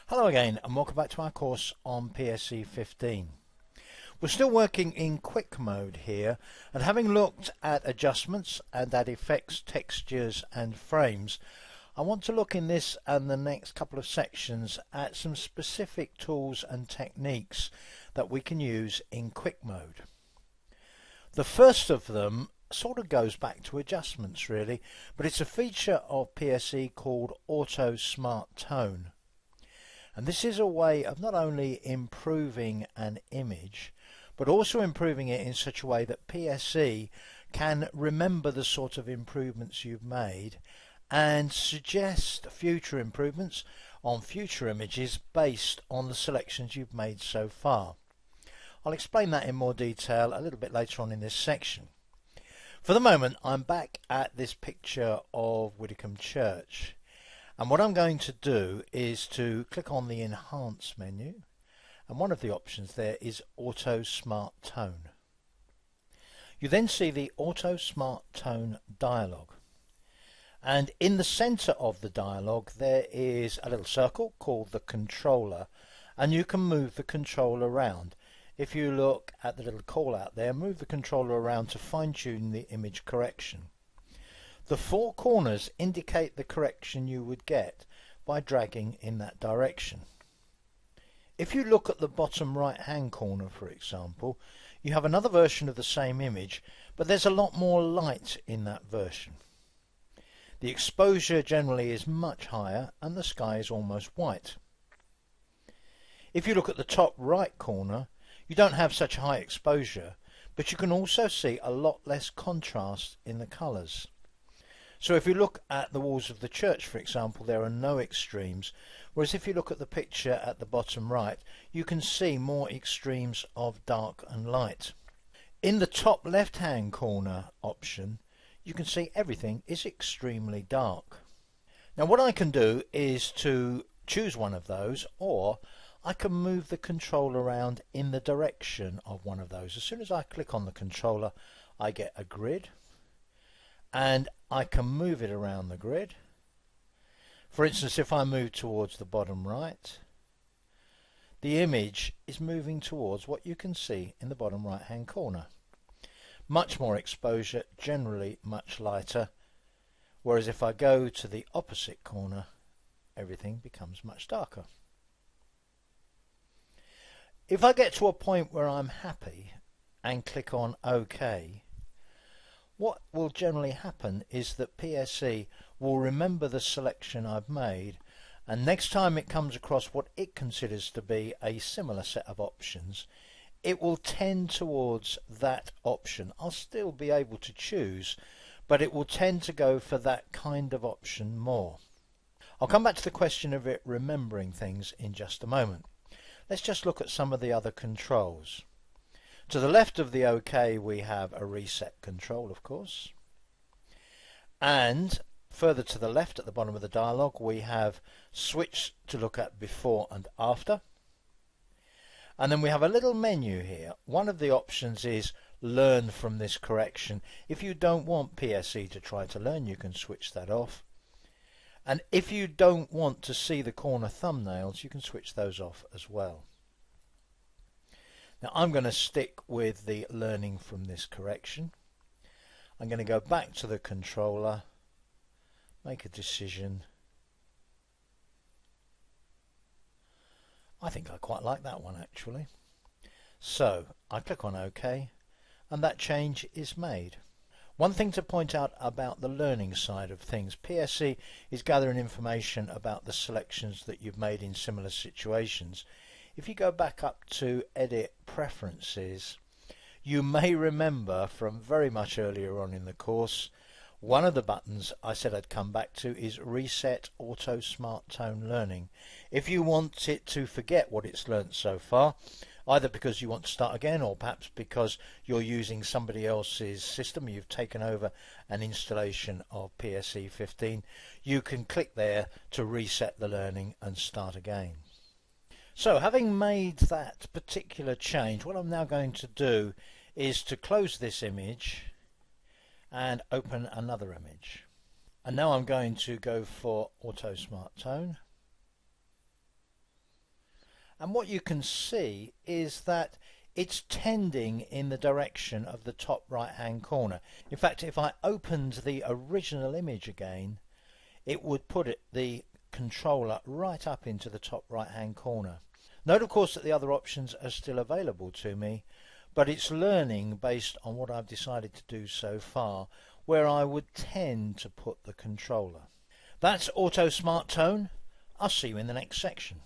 Hello again and welcome back to our course on PSE 15. We're still working in quick mode here, and having looked at adjustments and at effects, textures and frames, I want to look in this and the next couple of sections at some specific tools and techniques that we can use in quick mode. The first of them sort of goes back to adjustments really, but it's a feature of PSE called Auto Smart Tone. And this is a way of not only improving an image, but also improving it in such a way that PSE can remember the sort of improvements you've made and suggest future improvements on future images based on the selections you've made so far. I'll explain that in more detail a little bit later on in this section. For the moment, I'm back at this picture of Widdicombe Church. And what I'm going to do is to click on the Enhance menu, and one of the options there is Auto Smart Tone. You then see the Auto Smart Tone dialog, and in the center of the dialog there is a little circle called the controller, and you can move the controller around. If you look at the little call out there, move the controller around to fine-tune the image correction. The four corners indicate the correction you would get by dragging in that direction. If you look at the bottom right hand corner, for example, you have another version of the same image, but there's a lot more light in that version. The exposure generally is much higher and the sky is almost white. If you look at the top right corner, you don't have such high exposure, but you can also see a lot less contrast in the colours. So if you look at the walls of the church, for example, there are no extremes, whereas if you look at the picture at the bottom right, you can see more extremes of dark and light. In the top left hand corner option, you can see everything is extremely dark. Now what I can do is to choose one of those, or I can move the controller around in the direction of one of those. As soon as I click on the controller, I get a grid, and I can move it around the grid. For instance, if I move towards the bottom right, the image is moving towards what you can see in the bottom right hand corner. Much more exposure, generally much lighter, whereas if I go to the opposite corner, everything becomes much darker. If I get to a point where I'm happy and click on OK, what will generally happen is that PSE will remember the selection I've made, and next time it comes across what it considers to be a similar set of options, it will tend towards that option. I'll still be able to choose, but it will tend to go for that kind of option more. I'll come back to the question of it remembering things in just a moment. Let's just look at some of the other controls. To the left of the OK we have a reset control, of course, and further to the left at the bottom of the dialog we have switch to look at before and after, and then we have a little menu here. One of the options is learn from this correction. If you don't want PSE to try to learn, you can switch that off, and if you don't want to see the corner thumbnails, you can switch those off as well. Now I'm going to stick with the learning from this correction. I'm going to go back to the controller, make a decision. I think I quite like that one actually. So I click on OK, and that change is made. One thing to point out about the learning side of things, PSE is gathering information about the selections that you've made in similar situations. If you go back up to Edit Preferences, you may remember from very much earlier on in the course, one of the buttons I said I'd come back to is Reset Auto Smart Tone Learning. If you want it to forget what it's learnt so far, either because you want to start again or perhaps because you're using somebody else's system, you've taken over an installation of PSE 15, you can click there to reset the learning and start again. So having made that particular change, what I'm now going to do is to close this image and open another image. And now I'm going to go for Auto Smart Tone. And what you can see is that it's tending in the direction of the top right hand corner. In fact, if I opened the original image again, it would put the controller right up into the top right hand corner. Note of course that the other options are still available to me, but it's learning based on what I've decided to do so far, where I would tend to put the controller. That's Auto Smart Tone. I'll see you in the next section.